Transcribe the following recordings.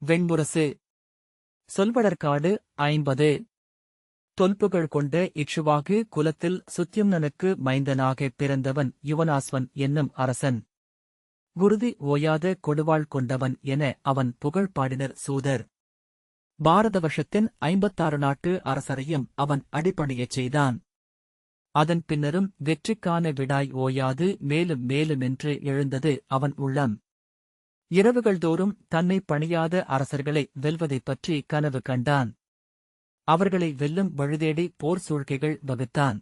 வெண்முரசு. சொல்வடர்க்காடு 50. தொல்புகழ் கொண்ட இக்ஷுவாகு குலத்தில் சுத்யும்னனுக்கு மைந்தனாகப் பிறந்தவன் யுவனாஸ்வன் என்னும் அரசன். குருதி ஓயாத கொடுவாள் கொண்டவன் என அவன் புகழ் பாடினர் சூதர். பாரத வருஷத்தின் 56 நாட்டு அரசரையும் அவன் அடிபணியச் செய்தான். அதன் பின்னரும் வெற்றிக்கான விடாய் ஓயாது மேலும் மேலுமென்று எழுந்தது அவன் உள்ளம். இரவுகள் தோறும் தன்னை பணியாத அரசர்களை வெல்வதைப் பற்றி கனவு கண்டான். அவர்களை வெல்லும் வழிதேடி போர் சூழ்க்கைகள் வகுத்தான்.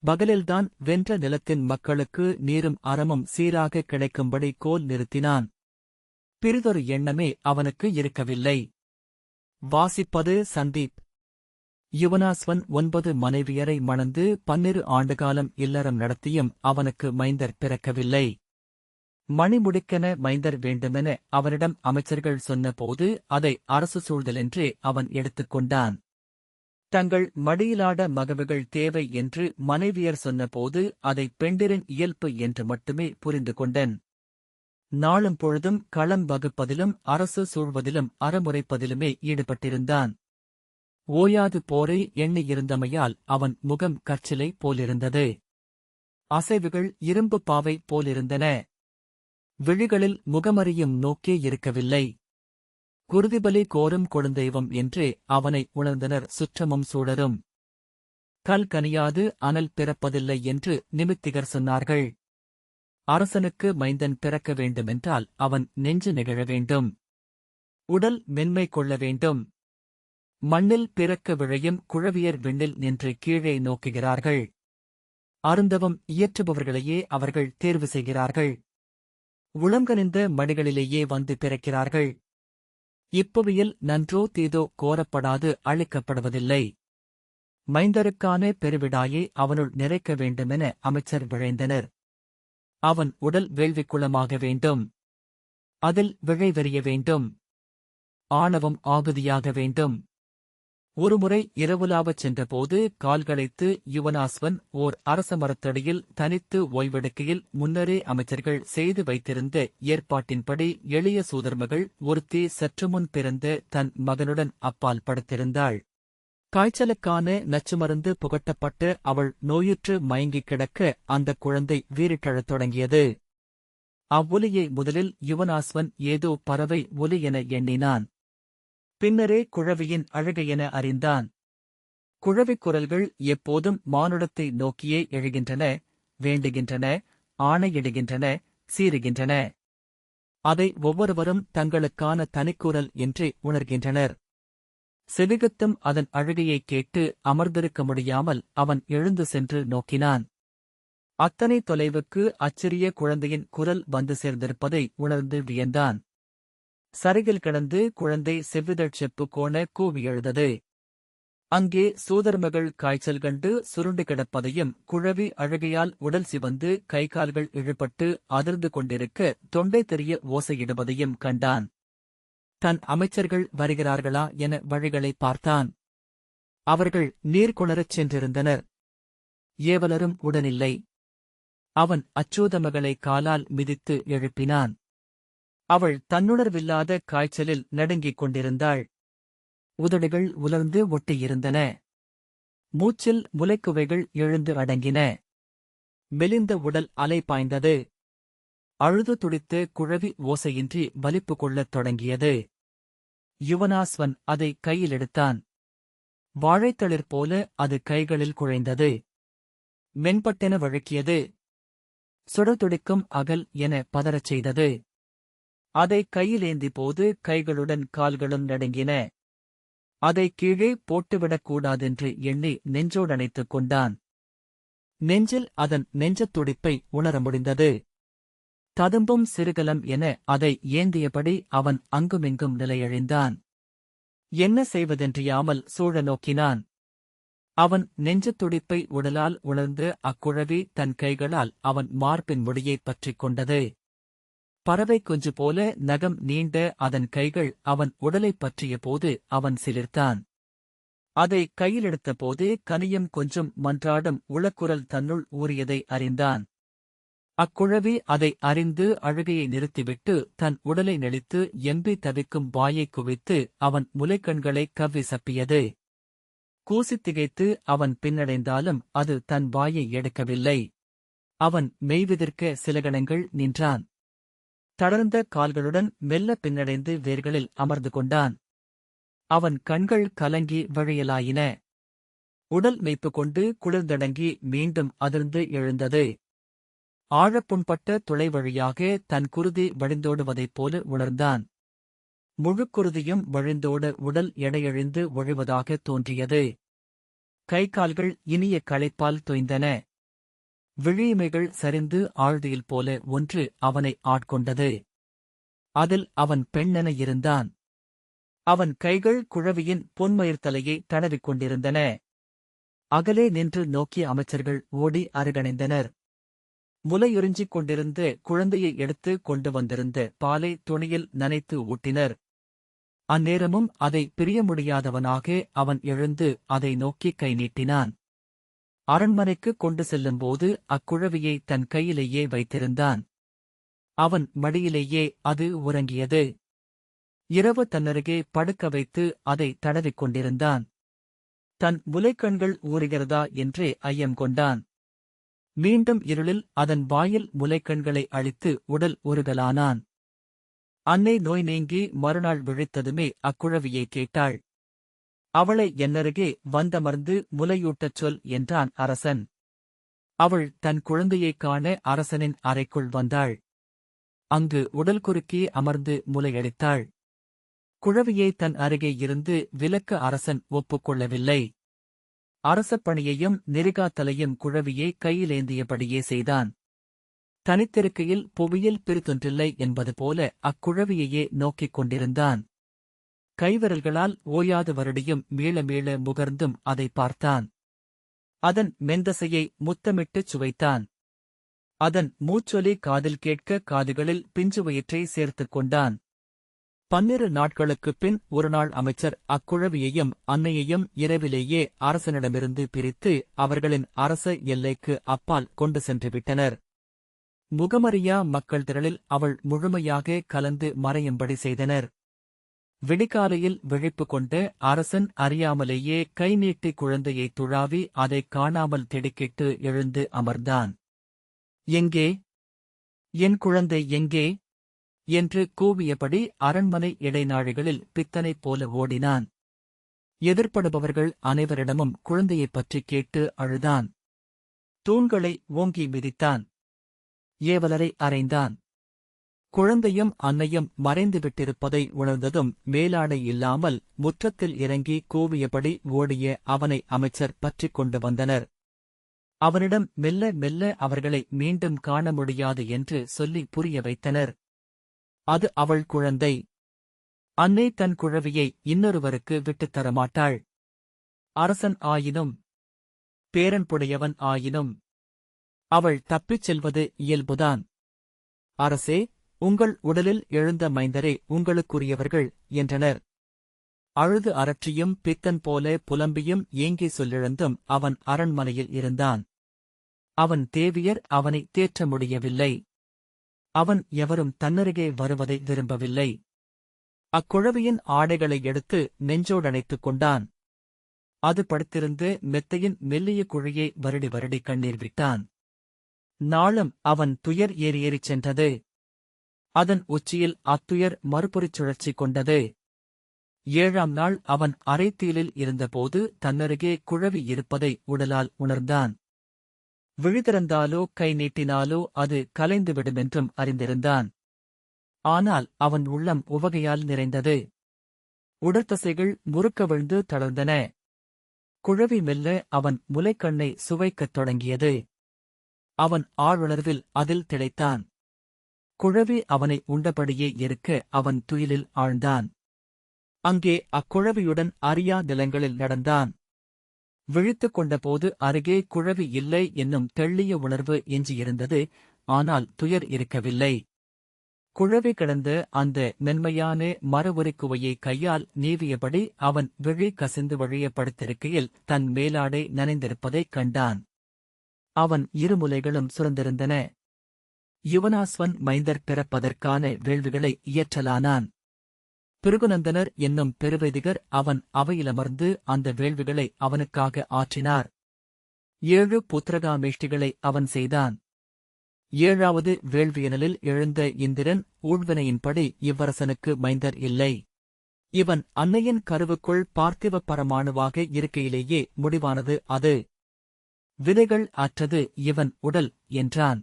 பகலில்தான் வென்ற நிலத்தின் மக்களுக்கு நீரும் அறமும் சீராக கிடைக்கும்படி கோல் நிறுத்தினான். பிறிதொரு எண்ணமே அவனுக்கு இருக்கவில்லை. வாசிப்பது சந்தீப். யுவனாஸ்வன் 9 மனைவியரை மணந்து 12 ஆண்டுகாலம் இல்லறம் நடத்தியும் அவனுக்கு மைந்தர் பிறக்கவில்லை. மணிமுடிக்கென மைந்தர் வேண்டுமென அவனிடம் அமைச்சர்கள் சொன்னபோது அதை அரசு சூழ்தலென்றே அவன் எடுத்துக்கொண்டான். தங்கள் மடியிலாட மகவுகள் தேவை என்று மனைவியர் சொன்னபோது அதை பெண்டிரின் இயல்பு என்று மட்டுமே புரிந்து கொண்டன். நாளும் பொழுதும் களம் வகுப்பதிலும் அரசு சூழ்வதிலும் அறமுறைப்பதிலுமே ஈடுபட்டிருந்தான். ஓயாது போரை எண்ணியிருந்தமையால் அவன் முகம் கற்சிலை போலிருந்தது. அசைவுகள் இரும்பு பாவை போலிருந்தன. விழிகளில் முகமறியும் நோக்கே இருக்கவில்லை. குருதிபலி கோரும் கொடுந்தெய்வம் என்றே அவனை உணர்ந்தனர் சுற்றமும் சூழரும். கல் கனியாது அனல் பிறப்பதில்லை என்று நிமித்திகர் சொன்னார்கள். அரசனுக்கு மைந்தன் பிறக்க வேண்டுமென்றால் அவன் நெஞ்சு நெகிழ வேண்டும். உடல் மென்மை கொள்ள வேண்டும். மண்ணில் பிறக்க விழையும் குழவியர் விண்ணில் நின்று கீழே நோக்குகிறார்கள். அருந்தவம் இயற்றுபவர்களையே அவர்கள் தேர்வு செய்கிறார்கள். உளங்கனிந்த மடிகளிலேயே வந்து பிறக்கிறார்கள். இப்புவியில் நன்றோ தீதோ கோரப்படாது அளிக்கப்படுவதில்லை. மைந்தருக்கான பெருவிடாயை அவனுள் நிறைக்க வேண்டுமென அமைச்சர் விழைந்தனர். அவன் உடல் வேள்விக்குளமாக வேண்டும். அதில் விழைவெறிய வேண்டும். ஆணவம் ஆகுதியாக வேண்டும். ஒருமுறை இரவுலாவச் சென்றபோது கால்களைத்து யுவனாஸ்வன் ஓர் அரசமரத்தடியில் தனித்து ஓய்வெடுக்கையில் முன்னரே அமைச்சர்கள் செய்து வைத்திருந்த ஏற்பாட்டின்படி எளிய சூதர்மகள் ஒருத்தி சற்றுமுன் பிறந்த தன் மகனுடன் அப்பால் படுத்திருந்தாள். காய்ச்சலுக்கான நச்சுமருந்து புகட்டப்பட்டு அவள் நோயுற்று மயங்கிக் கிடக்க அந்தக் குழந்தை வீறிட்டழத் தொடங்கியது. அவ்வொலியை முதலில் யுவனாஸ்வன் ஏதோ பறவை ஒலி என எண்ணினான். பின்னரே குழவியின் அழுகையென அறிந்தான். குழவிக் குரல்கள் எப்போதும் மானுடத்தை நோக்கியே எழுகின்றன, வேண்டுகின்றன, ஆணையிடுகின்றன, சீறுகின்றன. அதை ஒவ்வொருவரும் தங்களுக்கான தனிக்குரல் என்றே உணர்கின்றனர். செவிகத்தும் அதன் அழுகையைக் கேட்டு அமர்ந்திருக்க முடியாமல் அவன் எழுந்து சென்று நோக்கினான். அத்தனை தொலைவுக்கு அச்சிறிய குழந்தையின் குரல் வந்து சேர்ந்திருப்பதை உணர்ந்து வியந்தான். சரிகில் கிடந்து குழந்தை செவ்விதழ் செப்பு கோண கூவி எழுதது. அங்கே சூதர்மகள் காய்ச்சல் கண்டு சுருண்டு கிடப்பதையும் குழவி அழுகையால் உடல் சிவந்து கைகால்கள் இழுபட்டு அதிர்ந்து கொண்டிருக்க தொண்டை தெரிய ஓசையிடுவதையும் கண்டான். தன் அமைச்சர்கள் வருகிறார்களா என வழிகளை பார்த்தான். அவர்கள் நீர்கொணரச் சென்றிருந்தனர். ஏவலரும் உடனில்லை. அவன் அச்சூதமகளை காலால் மிதித்து எழுப்பினான். அவள் தன்னுணர்வில்லாத காய்ச்சலில் நடுங்கிக் கொண்டிருந்தாள். உதடுகள் உலர்ந்து ஒட்டியிருந்தன. மூச்சில் முலைக்குவைகள் எழுந்து அடங்கின. மெலிந்த உடல் அலை பாய்ந்தது. அழுது துடித்து குழவி ஓசையின்றி வலிப்பு கொள்ளத் தொடங்கியது. யுவனாஸ்வன் அதை கையிலெடுத்தான். வாழைத்தளிர் போல அது கைகளில் குழைந்தது. மென்பட்டென வழுக்கியது. சுடத்துடிக்கும் அகல் என பதறச் செய்தது. அதை கையிலேந்தி போது கைகளுடன் கால்களும் நடுங்கின. அதை கீழே போட்டுவிடக்கூடாதென்று எண்ணி நெஞ்சோடணைத்துக் கொண்டான். நெஞ்சில் அதன் நெஞ்சத் துடிப்பை உணர முடிந்தது. ததும்பும் சிறுகலம் என அதை ஏந்தியபடி அவன் அங்குமிங்கும் நிலையழிந்தான். என்ன செய்வதென்றியாமல் சூழ நோக்கினான். அவன் நெஞ்சத் துடிப்பை உடலால் உணர்ந்து அக்குழவி தன் கைகளால் அவன் மார்பின் முடியைப் பற்றிக் கொண்டது. பறவை குஞ்சு போல நகம் நீண்ட அதன் கைகள் அவன் உடலைப் பற்றிய போது அவன் சிலிர்த்தான். அதை கையிலெடுத்த போதே கனியும் கொஞ்சம் மன்றாடும் உளக்குரல் தன்னுள் ஊறியதை அறிந்தான். அக்குழவி அதை அறிந்து அழுகையை நிறுத்திவிட்டு தன் உடலை நெளித்து எம்பி தவிக்கும் வாயைக் குவித்து அவன் முலைக்கண்களைக் கவ்வி சப்பியது. கூசித் திகைத்து அவன் பின்னடைந்தாலும் அது தன் வாயை எடுக்கவில்லை. அவன் மெய்விதிர்க்க சில கணங்கள் நின்றான். தளர்ந்த கால்களுடன் மெல்ல பின்னடைந்து வேர்களில் அமர்ந்து கொண்டான். அவன் கண்கள் கலங்கி வழியலாயின. உடல் மெய்ப்பு கொண்டு குளிர்ந்தடங்கி மீண்டும் அதிர்ந்து எழுந்தது. ஆழப்புண்பட்ட துளை வழியாக தன் குருதி வழிந்தோடுவதைப் போல உணர்ந்தான். முழுக்குருதியும் வழிந்தோட உடல் எடையழிந்து ஒழிவதாக தோன்றியது. கை கால்கள் இனிய களைப்பால் தொய்ந்தன. விழியிமைகள் சரிந்து ஆழ்தியில் போல ஒன்று அவனை ஆட்கொண்டது. அதில் அவன் பெண்ணென இருந்தான். அவன் கைகள் குழவியின் பொன்மயிர்த்தலையை தடவிக் கொண்டிருந்தன. அகலே நின்று நோக்கிய அமைச்சர்கள் ஓடி அருகணைந்தனர். முலையுறிஞ்சிக் கொண்டிருந்த குழந்தையை எடுத்து கொண்டு வந்திருந்த பாலை துணியில் நனைத்து ஊட்டினர். அந்நேரமும் அதை பிரிய முடியாதவனாக அவன் எழுந்து அதை நோக்கி கை நீட்டினான். அரண்மனைக்கு கொண்டு செல்லும்போது அக்குழவியை தன் கையிலேயே வைத்திருந்தான். அவன் மடியிலேயே அது உறங்கியது. இரவு தன்னருகே படுக்க வைத்து அதை தடவிக் கொண்டிருந்தான். தன் முலைக்கண்கள் ஊறுகிறதா என்றே ஐயம் கொண்டான். மீண்டும் இருளில் அதன் வாயில் முலைக்கண்களை அழித்து உடல் உருகலானான். அன்னை நோய் நீங்கி மறுநாள் விழித்ததுமே அக்குழவியை கேட்டாள். அவளை என்னருகே வந்தமர்ந்து முலையூட்டச் சொல் என்றான் அரசன். அவள் தன் குழந்தையைக் காண அரசனின் அறைக்குள் வந்தாள். அங்கு உடல் குறுக்கி அமர்ந்து முலையளித்தாள். குழவியை தன் அருகே இருந்து விலக்க அரசன் ஒப்புக்கொள்ளவில்லை. அரசப்பணியையும் நெறிகாத்தலையும் குழவியை கையிலேந்தியபடியே செய்தான். தனித்திருக்கையில் புவியில் பிரித்தொன்றில்லை என்பது போல அக்குழவியையே நோக்கிக் கொண்டிருந்தான். கைவிரல்களால் ஓயாது வருடியும் மீள மீள முகர்ந்தும் அதை பார்த்தான். அதன் மெந்தசையை முத்தமிட்டுச் சுவைத்தான். அதன் மூச்சொலி காதில் கேட்க காதுகளில் பிஞ்சு வயிற்றை சேர்த்துக் கொண்டான். 12 நாட்களுக்குப் பின் ஒருநாள் அமைச்சர் அக்குழவியையும் அன்னையையும் இரவிலேயே அரசனிடமிருந்து பிரித்து அவர்களின் அரச எல்லைக்கு அப்பால் கொண்டு சென்று விட்டனர். முகமறியா மக்கள் திரளில் அவள் முழுமையாக கலந்து மறையும்படி செய்தனர். விடிகாலையில் விழிப்பு கொண்ட அரசன் அறியாமலேயே கை நீட்டி குழந்தையை துழாவி அதைக் காணாமல் திடுக்கிட்டு எழுந்து அமர்ந்தான். எங்கே? என் குழந்தை எங்கே? என்று கூவியபடி அரண்மனை இடைநாழிகளில் பித்தனைப் போல ஓடினான். எதிர்ப்படுபவர்கள் அனைவரிடமும் குழந்தையைப் பற்றிக் கேட்டு அழுதான். தூண்களை ஓங்கி மிதித்தான். ஏவலரை அறைந்தான். குழந்தையும் அன்னையும் மறைந்துவிட்டிருப்பதை உணர்ந்ததும் மேலாடை இல்லாமல் முற்றத்தில் இறங்கி கூவியபடி ஓடிய அவனை அமைச்சர் பற்றிக் கொண்டு வந்தனர். அவனிடம் மெல்ல மெல்ல அவர்களை மீண்டும் காண முடியாது என்று சொல்லி புரிய வைத்தனர். அது அவள் குழந்தை. அன்னை தன் குழவியை இன்னொருவருக்கு விட்டுத் தரமாட்டாள். அரசன் ஆயினும் பேரன்புடையவன் ஆயினும் அவள் தப்பிச் செல்வது இயல்புதான். அரசே, உங்கள் உடலில் எழுந்த மைந்தரே உங்களுக்குரியவர்கள் என்றனர். அழுது அரற்றியும் பித்தன் போல புலம்பியும் ஏங்கி சொல்லிழந்தும் அவன் அரண்மனையில் இருந்தான். அவன் தேவியர் அவனை தேற்ற முடியவில்லை. அவன் எவரும் தன்னருகே வருவதை விரும்பவில்லை. அக்குழவியின் ஆடைகளை எடுத்து நெஞ்சோடணைத்துக் கொண்டான். அது படுத்திருந்து மெத்தையின் மெல்லிய குழியை வருடி வருடி கண்ணீர் விட்டான். நாளும் அவன் துயர் ஏறி ஏறிச் சென்றது. அதன் உச்சியில் அத்துயர் மறுபொறிச் சுழற்சி கொண்டது. 7ஆம் நாள் அவன் அரைத்தீலில் இருந்தபோது தன்னருகே குழவி இருப்பதை உடலால் உணர்ந்தான். விழிதிறந்தாலோ கை நீட்டினாலோ அது கலைந்துவிடுமென்றும் அறிந்திருந்தான். ஆனால் அவன் உள்ளம் உவகையால் நிறைந்தது. உடற்தசைகள் முறுக்கவிழ்ந்து தளர்ந்தன. குழவி மெல்ல அவன் முலைக்கண்ணை சுவைக்கத் தொடங்கியது. அவன் ஆழுணர்வில் அதில் திளைத்தான். குழவி அவனை உண்டபடியே இருக்க அவன் துயிலில் ஆழ்ந்தான். அங்கே அக்குழவியுடன் அறியா நிலங்களில் நடந்தான். விழித்துக் கொண்டபோது அருகே குழவி இல்லை என்னும் தெள்ளிய உணர்வு எஞ்சியிருந்தது. ஆனால் துயர் இருக்கவில்லை. குழவி கிடந்த அந்த மென்மையான மரவுரிக்குவையை கையால் நீவியபடி அவன் விழி கசிந்து வழிய படுத்திருக்கையில் தன் மேலாடை நனைந்திருப்பதைக் கண்டான். அவன் இருமுலைகளும் சுரந்திருந்தன. யுவனாஸ்வன் மைந்தர் பிறப்பதற்கான வேள்விகளை இயற்றலானான். பிருகுநந்தனர் என்னும் பெருவேதிகர் அவன் அவையிலமர்ந்து அந்த வேள்விகளை அவனுக்காக ஆற்றினார். 7 புத்திரகாமேஷ்டிகளை அவன் செய்தான். 7வது வேள்வியனலில் எழுந்த இந்திரன் ஊழ்வினையின்படி இவ்வரசனுக்கு மைந்தர் இல்லை. இவன் அன்னையின் கருவுக்குள் பார்த்திவ பரமாணுவாக இருக்கையிலேயே முடிவானது அது. விதைகள் அற்றது இவன் உடல் என்றான்.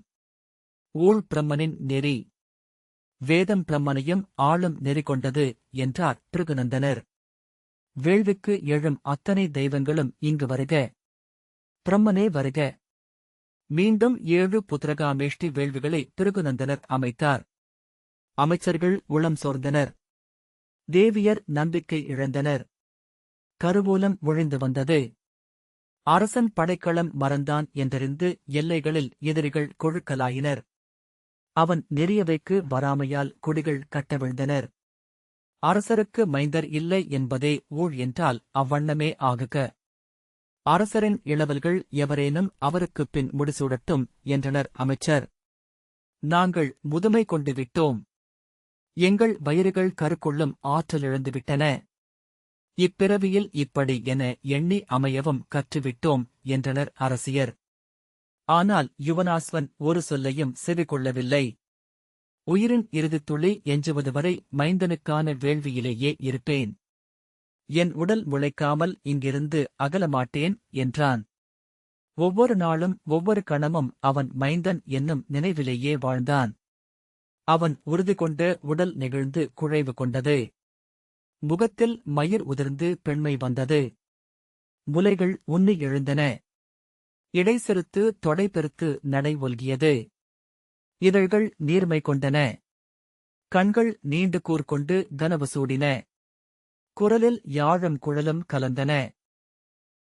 ஊழ் பிரம்மனின் நெறி. வேதம் பிரம்மனையும் ஆளும் நெறி கொண்டது என்றார் பிருகுநந்தனர். வேள்விக்கு எழும் அத்தனை தெய்வங்களும் இங்கு வருக. பிரம்மனே வருக. மீண்டும் 7 புத்திரகாமேஷ்டி வேள்விகளை பிருகுநந்தனர் அமைத்தார். அமைச்சர்கள் உளம் சோர்ந்தனர். தேவியர் நம்பிக்கை இழந்தனர். கருவூலம் ஒழிந்து வந்தது. அரசன் படைக்களம் மறந்தான் என்றறிந்து எல்லைகளில் எதிரிகள் கொழுக்கலாயினர். அவன் நெறியவைக்கு வராமையால் குடிகள் கட்டவிழ்ந்தனர். அரசருக்கு மைந்தர் இல்லை என்பதே ஊழ் என்றால் அவ்வண்ணமே ஆகுக. அரசரின் இளவல்கள் எவரேனும் அவருக்குப் பின் முடிசூடட்டும் என்றனர் அமைச்சர். நாங்கள் முதுமை கொண்டு விட்டோம். எங்கள் வயிறுகள் கருக்கொள்ளும் ஆற்றலிழந்துவிட்டன. இப்பிறவியில் இப்படி என எண்ணி அமையவும் கற்றுவிட்டோம் என்றனர் அரசியர். ஆனால் யுவனாஸ்வன் ஒரு சொல்லையும் செவிகொள்ளவில்லை. உயிரின் இறுதித்துளி எஞ்சுவது வரை மைந்தனுக்கான வேள்வியிலேயே இருப்பேன். என் உடல் முளைக்காமல் இங்கிருந்து அகலமாட்டேன் என்றான். ஒவ்வொரு நாளும் ஒவ்வொரு கணமும் அவன் மைந்தன் என்னும் நினைவிலேயே வாழ்ந்தான். அவன் உறுதி கொண்ட உடல் நெகிழ்ந்து குழைவு கொண்டது. முகத்தில் மயிர் உதிர்ந்து பெண்மை வந்தது. முலைகள் உன்னி எழுந்தன. இடை செருத்து தொடை பெருத்து நடை ஒல்கியது. இதழ்கள் நீர்மை கொண்டன. கண்கள் நீண்டு கூர்கொண்டு கனவு சூடின. குரலில் யாழும் குழலும் கலந்தன.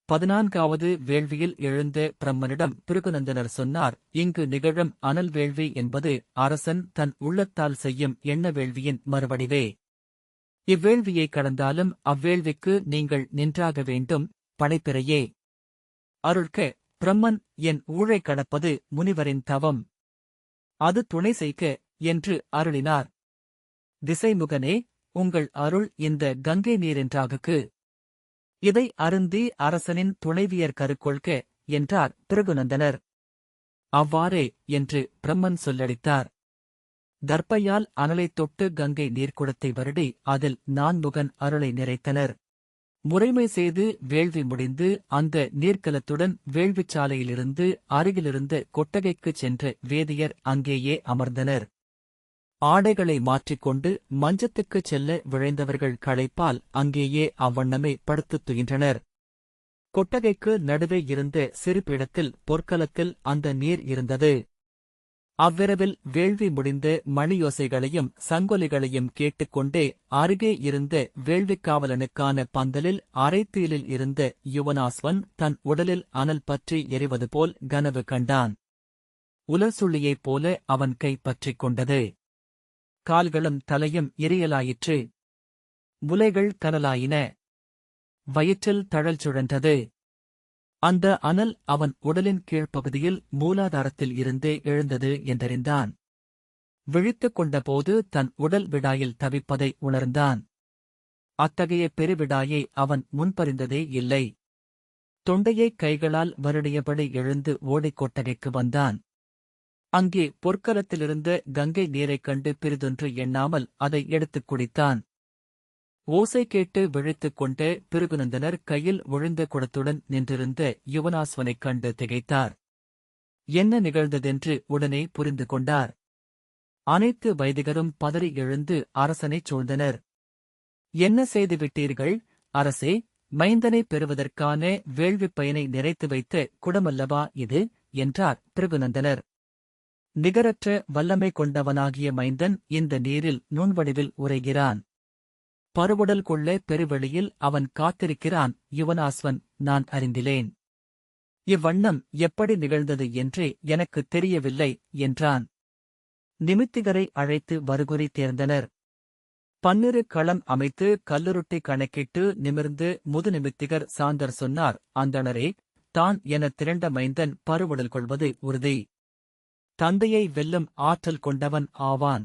14வது வேள்வியில் எழுந்த பிரம்மனிடம் பிருகுநந்தனர் சொன்னார், இங்கு நிகழும் அனல் வேள்வி என்பது அரசன் தன் உள்ளத்தால் செய்யும் எண்ண வேள்வியின் மறுவடிவே. இவ்வேள்வியை கடந்தாலும் அவ்வேள்விக்கு நீங்கள் நின்றாக வேண்டும். படைப்பிறையே அருள்க. பிரம்மன் என் ஊழை கடப்பது முனிவரின் தவம். அது துணை செய்க என்று அருளினார். திசைமுகனே, உங்கள் அருள் இந்த கங்கை நீரென்றாகுக்கு. இதை அருந்தி அரசனின் துணைவியர் கருக்கொள்க என்றார் பிருகுநந்தனர். அவ்வாறே என்று பிரம்மன் சொல்லடித்தார். தர்ப்பையால் அனலைத் தொட்டு கங்கை நீர்க்குடத்தை வருடி அதில் நான்முகன் அருளை நிறைத்தனர். முறைமை செய்து வேள்வி முடிந்து அந்த நீர்க்கலத்துடன் வேள்விச்சாலையிலிருந்து அருகிலிருந்த கொட்டகைக்குச் சென்ற வேதியர் அங்கேயே அமர்ந்தனர். ஆடைகளை மாற்றிக்கொண்டு மஞ்சத்துக்குச் செல்ல விழைந்தவர்கள் களைப்பால் அங்கேயே அவ்வண்ணமே படுத்துத் துயின்றனர். கொட்டகைக்கு நடுவே இருந்த சிறு பீடத்தில் பொற்கலத்தில் அந்த நீர் இருந்தது. அவ்விரவில் வேள்வி முடிந்த மணியோசைகளையும் சங்கொலிகளையும் கேட்டுக்கொண்டே அருகே இருந்த வேள்விக்காவலனுக்கான பந்தலில் அரைத்தீலில் இருந்த யுவனாஸ்வன் தன் உடலில் அனல் பற்றி எரிவது போல் கனவு கண்டான். உலர்சுள்ளியைப் போல அவன் கை பற்றிக் கொண்டது. கால்களும் தலையும் எரியலாயிற்று. முலைகள் கனலாயின. வயிற்றில் தழல் சுழன்றது. அந்த அனல் அவன் உடலின் கீழ்ப்பகுதியில் மூலாதாரத்தில் இருந்தே எழுந்தது என்றறிந்தான். விழித்துக் கொண்டபோது தன் உடல் விடாயில் தவிப்பதை உணர்ந்தான். அத்தகைய பெருவிடாயை அவன் முன்பறிந்ததே இல்லை. தொண்டையை கைகளால் வருடியபடி எழுந்து ஓடிக் கொட்டகைக்கு வந்தான். அங்கே பொற்கலத்திலிருந்த கங்கை நீரைக் கண்டு பிறிதொன்று எண்ணாமல் அதை எடுத்துக் குடித்தான். ஓசை கேட்டு விழித்துக் கொண்ட பிருகுநந்தனர் கையில் ஒழிந்த குடத்துடன் நின்றிருந்த யுவனாஸ்வனைக் கண்டு திகைத்தார். என்ன நிகழ்ந்ததென்று உடனே புரிந்து கொண்டார். அனைத்து வைதிகரும் பதறி எழுந்து அரசனைச் சூழ்ந்தனர். என்ன செய்துவிட்டீர்கள் அரசே? மைந்தனை பெறுவதற்கான வேள்விப் பயனை நிறைத்து வைத்த குடமல்லவா இது என்றார் பிருகுநந்தனர். நிகரற்ற வல்லமை கொண்டவனாகிய மைந்தன் இந்த நீரில் நுண்வடிவில் உறைகிறான். பருவுடல் கொள்ள பெருவெளியில் அவன் காத்திருக்கிறான். யுவனாஸ்வன், நான் அறிந்திலேன். இவ்வண்ணம் எப்படி நிகழ்ந்தது என்றே எனக்குத் தெரியவில்லை என்றான். நிமித்திகரை அழைத்து வருகுறி தேர்ந்தனர். 12 களம் அமைத்து கல்லுருட்டி கணக்கிட்டு நிமிர்ந்து முதுநிமித்திகர் சாந்தர் சொன்னார், அந்தணரே, தான் எனத் திரண்ட மைந்தன் பருவுடல் கொள்வது உறுதி. தந்தையை வெல்லும் ஆற்றல் கொண்டவன் ஆவான்.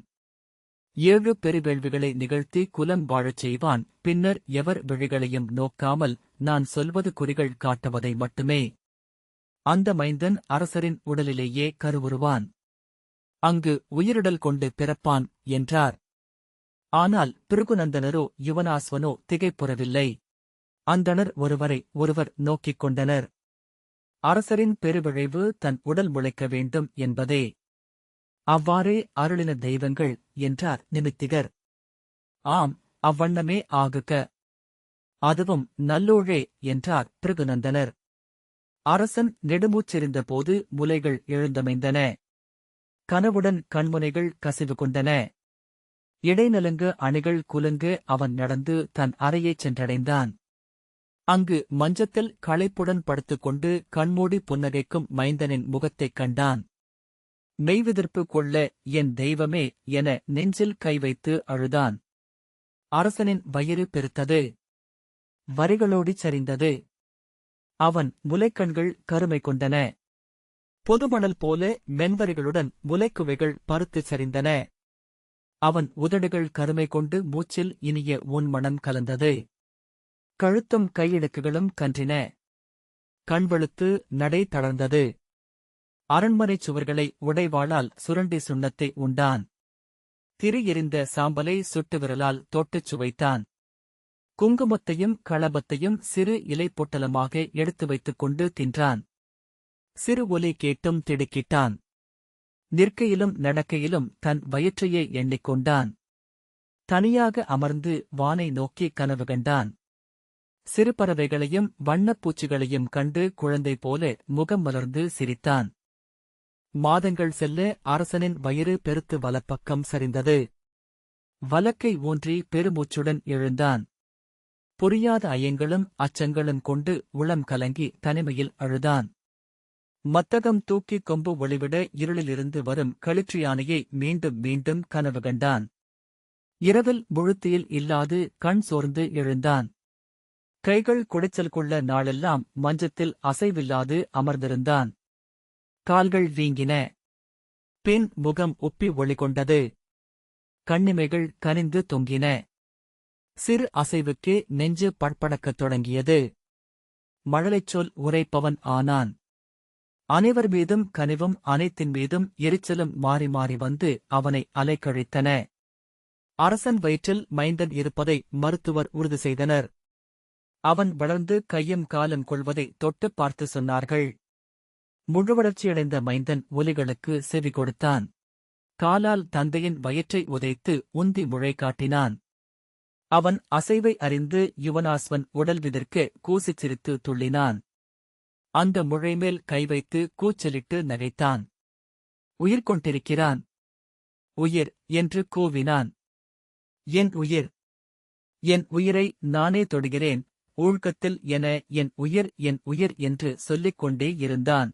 7 பெருவேள்விகளை நிகழ்த்தி குலம் வாழச் செய்வான். பின்னர் எவர் விழிகளையும் நோக்காமல் நான் சொல்வது குறிகள் காட்டுவதை மட்டுமே. அந்த மைந்தன் அரசரின் உடலிலேயே கருவுறுவான். அங்கு உயிரிடல் கொண்டு பிறப்பான் என்றார். ஆனால் பிருகுநந்தனரோ யுவனாஸ்வனோ திகைப்புறவில்லை. அந்தணர் ஒருவரை ஒருவர் நோக்கிக் கொண்டனர். அரசரின் பெருவிழைவு தன் உடல் முளைக்க வேண்டும் என்பதே. அவ்வாறே அருளின தெய்வங்கள் என்றார் நிமித்திகர். ஆம், அவ்வண்ணமே ஆகுக. அதுவும் நல்லோழே என்றார் பிருகுநந்தனர். அரசன் நெடுமூச்செறிந்தபோது முலைகள் எழுந்தமைந்தன. கனவுடன் கண்முனைகள் கசிவு கொண்டன. இடைநலுங்க அணிகள் குலுங்க அவன் நடந்து தன் அறையைச் சென்றடைந்தான். அங்கு மஞ்சத்தில் களைப்புடன் படுத்துக்கொண்டு கண்மூடி புன்னகைக்கும் மைந்தனின் முகத்தைக் கண்டான். மெய்விதிர்ப்பு கொள்ள என் தெய்வமே என நெஞ்சில் கை வைத்து அழுதான். அரசனின் வயிறு பெருத்தது. வரிகளோடிச் சரிந்தது. அவன் முலைக்கண்கள் கருமை கொண்டன. பொதுமணல் போல மென்வரிகளுடன் முலைக்குவைகள் பருத்துச் சரிந்தன. அவன் உதடுகள் கருமை கொண்டு மூச்சில் இனிய உன்மணம் கலந்தது. கழுத்தும் கையிடுக்குகளும் கன்றின. கண்வெளுத்து நடை தளர்ந்தது. அரண்மனைச் சுவர்களை உடைவாளால் சுரண்டி சுண்ணத்தை உண்டான். திரி எரிந்த சாம்பலை சுட்டு விரலால் தொட்டுச் சுவைத்தான். குங்குமத்தையும் களபத்தையும் சிறு இலை பொட்டலமாக எடுத்து வைத்துக் கொண்டு தின்றான். சிறு ஒலி கேட்டும் திடுக்கிட்டான். நிற்கையிலும் நடக்கையிலும் தன் வயிற்றையே எண்ணிக்கொண்டான். தனியாக அமர்ந்து வானை நோக்கி கனவு கண்டான். சிறு பறவைகளையும் வண்ணப்பூச்சிகளையும் கண்டு குழந்தை போல முகம் மலர்ந்து சிரித்தான். மாதங்கள் செல்ல அரசனின் வயிறு பெருத்து வலப்பக்கம் சரிந்தது. வலக்கை ஊன்றி பெருமூச்சுடன் எழுந்தான். புரியாத ஐயங்களும் அச்சங்களும் கொண்டு உளம் கலங்கி தனிமையில் அழுதான். மத்தகம் தூக்கி கொம்பு ஒளிவிட இருளிலிருந்து வரும் களிற்றியானையை மீண்டும் மீண்டும் கனவு கண்டான். இரவில் முழுத்தியில் இல்லாது கண் சோர்ந்து எழுந்தான். கைகள் குடைச்சல் கொள்ள நாளெல்லாம் மஞ்சத்தில் அசைவில்லாது அமர்ந்திருந்தான். கால்கள் வீங்கின. பின் முகம் உப்பி ஒளிகொண்டது. கண்ணிமைகள் கனிந்து தொங்கின. சிறு அசைவுக்கே நெஞ்சு பட்படக்கத் தொடங்கியது. மழலைச் சொல் உரைப்பவன் ஆனான். அனைவர் மீதும் கனிவும் அனைத்தின் மீதும் எரிச்சலும் மாறி மாறி வந்து அவனை அலைக்கழித்தன. அரசன் வயிற்றில் மைந்தன் இருப்பதை மருத்துவர் உறுதி செய்தனர். அவன் வளர்ந்து கையும் காலும் கொள்வதை தொட்டுப் பார்த்து சொன்னார்கள். முழுவளர்ச்சியடைந்த மைந்தன் ஒலிகளுக்கு செவி கொடுத்தான். காலால் தந்தையின் வயிற்றை உதைத்து உந்தி முழை காட்டினான். அவன் அசைவை அறிந்து யுவனாஸ்வன் உடல் விதிர்க்க கூசிச் சிரித்து துள்ளினான். அந்த முழைமேல் கை வைத்து கூச்சலிட்டு நகைத்தான். உயிர் கொண்டிருக்கிறான். உயிர் என்று கூவினான். என் உயிர், என் உயிரை நானே தொடுகிறேன், ஊழ்கத்தில் என என் உயிர் என்று சொல்லிக் கொண்டே இருந்தான்.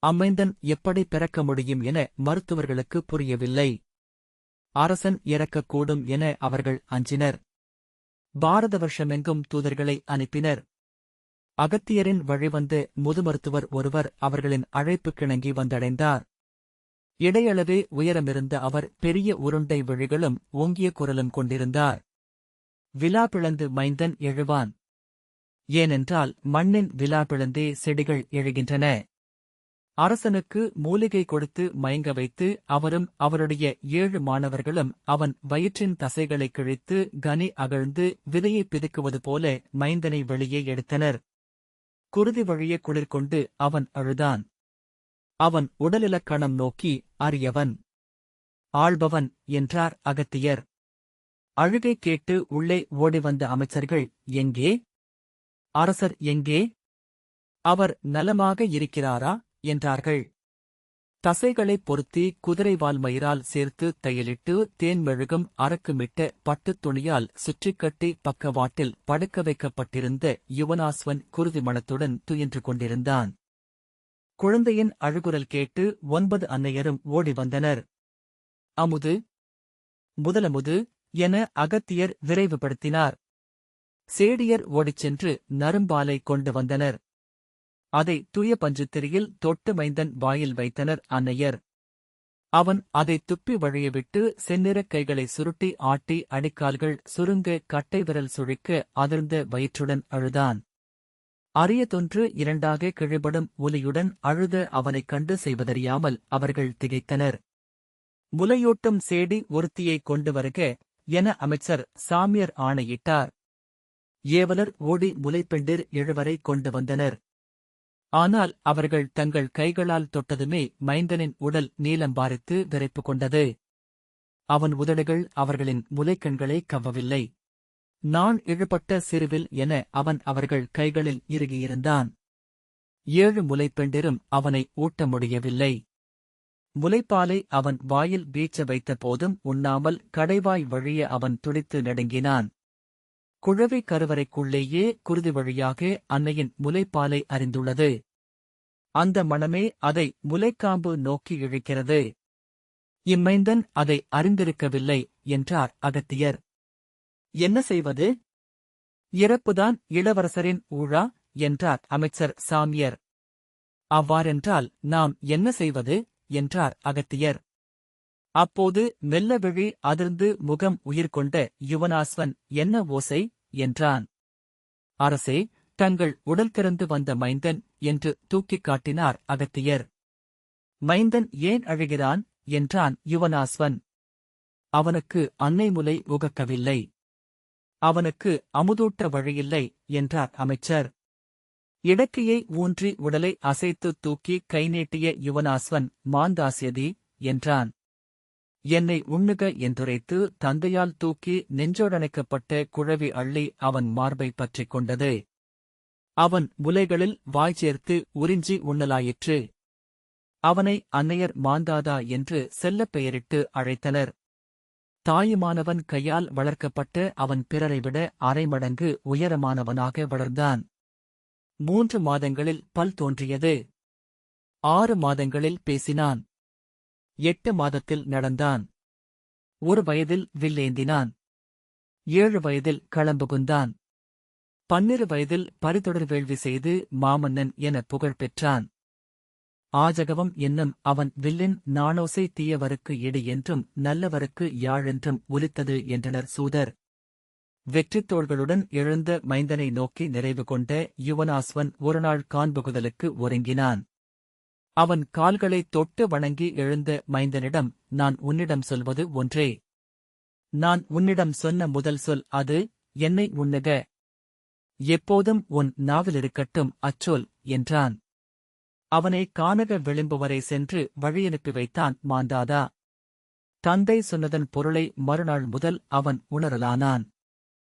அம்மைந்தன் எப்படி பிறக்க முடியும் என மருத்துவர்களுக்கு புரியவில்லை. அரசன் இறக்கக்கூடும் என அவர்கள் அஞ்சினர். பாரத வருஷமெங்கும் தூதர்களை அனுப்பினர். அகத்தியரின் வழிவந்த முதுமருத்துவர் ஒருவர் அவர்களின் அழைப்பு கிணங்கி வந்தடைந்தார். இடையளவே உயரமிருந்த அவர் பெரிய உருண்டை விழிகளும் ஓங்கிய குரலும் கொண்டிருந்தார். விலா பிளந்து மைந்தன் எழுவான். ஏனென்றால் மண்ணின் விலா பிளந்தே செடிகள் எழுகின்றன. அரசனுக்கு மூலிகை கொடுத்து மயங்க வைத்து அவரும் அவருடைய 7 மாணவர்களும் அவன் வயிற்றின் தசைகளைக் கிழித்து கனி அகழ்ந்து விதையை பிதுக்குவது போல மைந்தனை வெளியே எடுத்தனர். குருதி வழியே குளிர்கொண்டு அவன் அழுதான். அவன் உடலிலக்கணம் நோக்கி அரியவன், ஆள்பவன் என்றார் அகத்தியர். அழுகை கேட்டு உள்ளே ஓடிவந்த அமைச்சர்கள், எங்கே? அரசர் எங்கே? அவர் நலமாக இருக்கிறாரா என்றார்கள். தசைகளைப் பொருத்தி குதிரைவால் மயிரால் சேர்த்து தையலிட்டு தேன்மெழுகும் அரக்குமிட்ட பட்டுத் துணியால் சுற்றிக்கட்டி பக்கவாட்டில் படுக்க வைக்கப்பட்டிருந்த யுவனாஸ்வன் குருதி மணத்துடன் துயின்று கொண்டிருந்தான். குழந்தையின் அழுகுரல் கேட்டு 9 அன்னையரும் ஓடி வந்தனர். அமுது, முதலமுது என அகத்தியர் விரைவுபடுத்தினார். சேடியர் ஓடிச் சென்று நரும்பாலை கொண்டு வந்தனர். அதை தூய பஞ்சுத்திரியில் தொட்டு மைந்தன் வாயில் வைத்தனர் அன்னையர். அவன் அதைத் துப்பி வழியவிட்டு செந்நிறக் கைகளை சுருட்டி ஆட்டி அடிக்கால்கள் சுருங்க கட்டை விரல் சுழிக்க அதிர்ந்த வயிற்றுடன் அழுதான். அரியதொன்று இரண்டாக கிழிபடும் ஒலியுடன் அழுத அவனைக் கண்டு செய்வதறியாமல் அவர்கள் திகைத்தனர். முலையூட்டும் சேடி ஒருத்தியைக் கொண்டு வருக என அமைச்சர் சாமியர் ஆணையிட்டார். ஏவலர் ஓடி முலைப்பெண்டிர் 7 கொண்டு வந்தனர். ஆனால் அவர்கள் தங்கள் கைகளால் தொட்டதுமே மைந்தனின் உடல் நீலம் பாரித்து விரைப்பு கொண்டது. அவன் உதடுகள் அவர்களின் முலைக்கண்களை கவ்வவில்லை. நான் இழுபட்ட சிறுவில் என அவன் அவர்கள் கைகளில் இறுகியிருந்தான். 7 முலைப்பெண்டிரும் அவனை ஊட்ட முடியவில்லை. முலைப்பாலை அவன் வாயில் வீச்ச வைத்த போதும் உண்ணாமல் கடைவாய் வழிய அவன் துடித்து நடுங்கினான். குழவி கருவறைக்குள்ளேயே குருதி வழியாக அன்னையின் முலைப்பாலை அறிந்துள்ளது. அந்த மணமே அதை முலைக்காம்பு நோக்கி இழுக்கிறது. இம்மைந்தன் அதை அறிந்திருக்கவில்லை என்றார் அகத்தியர். என்ன செய்வது? இறப்புதான் இளவரசரின் ஊழா என்றார் அமைச்சர் சாமியர். அவ்வாறென்றால் நாம் என்ன செய்வது என்றார் அகத்தியர். அப்போது மெல்லவிழி அதிர்ந்து முகம் உயிர்கொண்ட யுவனாஸ்வன் என்ன ஓசை என்றான். அரசே, தங்கள் உடல் திறந்து வந்த மைந்தன் என்று தூக்கிக் காட்டினார் அகத்தியர். மைந்தன் ஏன் அழுகிறான் என்றான் யுவனாஸ்வன். அவனுக்கு அன்னை முலை உகக்கவில்லை. அவனுக்கு அமுதூட்ட வழியில்லை என்றார் அமைச்சர். இடக்கையை ஊன்றி உடலை அசைத்து தூக்கி கை நீட்டிய யுவனாஸ்வன் மாந்தாசியதி என்றான். என்னை உண்ணுக என்றுரைத்து தந்தையால் தூக்கி நெஞ்சோடணைக்கப்பட்ட குழவி அள்ளி அவன் மார்பை பற்றிக் கொண்டது. அவன் முலைகளில் வாய் சேர்த்து உறிஞ்சி உண்ணலாயிற்று. அவனை அன்னையர் மாந்தாதா என்று செல்லப் பெயரிட்டு அழைத்தனர். தாயுமானவன் கையால் வளர்க்கப்பட்ட அவன் பிறரை விட 1/2 மடங்கு உயரமானவனாக வளர்ந்தான். 3 மாதங்களில் பல் தோன்றியது. 6 மாதங்களில் பேசினான். 8 மாதத்தில் நடந்தான். 1 வயதில் வில்லேந்தினான். 7 வயதில் களம்புகுந்தான். 12 வயதில் பரிதொடர் வேள்வி செய்து மாமன்னன் என புகழ் பெற்றான். ஆஜகவம் என்னும் அவன் வில்லின் நாணோசை தீயவருக்கு இடி என்றும் நல்லவருக்கு யாழென்றும் ஒலித்தது என்றனர் சூதர். வெற்றித் தோள்களுடன் எழுந்த மைந்தனை நோக்கி நிறைவு கொண்ட யுவனாஸ்வன் ஒருநாள் காண்புகுதலுக்கு ஒருங்கினான். அவன் கால்களைத் தொட்டு வணங்கி எழுந்த மைந்தனிடம், நான் உன்னிடம் சொல்வது ஒன்றே. நான் உன்னிடம் சொன்ன முதல் சொல் அது, என்னை உண்ணுக. எப்போதும் உன் நாவிலிருக்கட்டும் அச்சொல் என்றான். அவனை கானக விளிம்பு வரை சென்று வழியனுப்பி வைத்தான் மாந்தாதா. தந்தை சொன்னதன் பொருளை மறுநாள் முதல் அவன் உணரலானான்.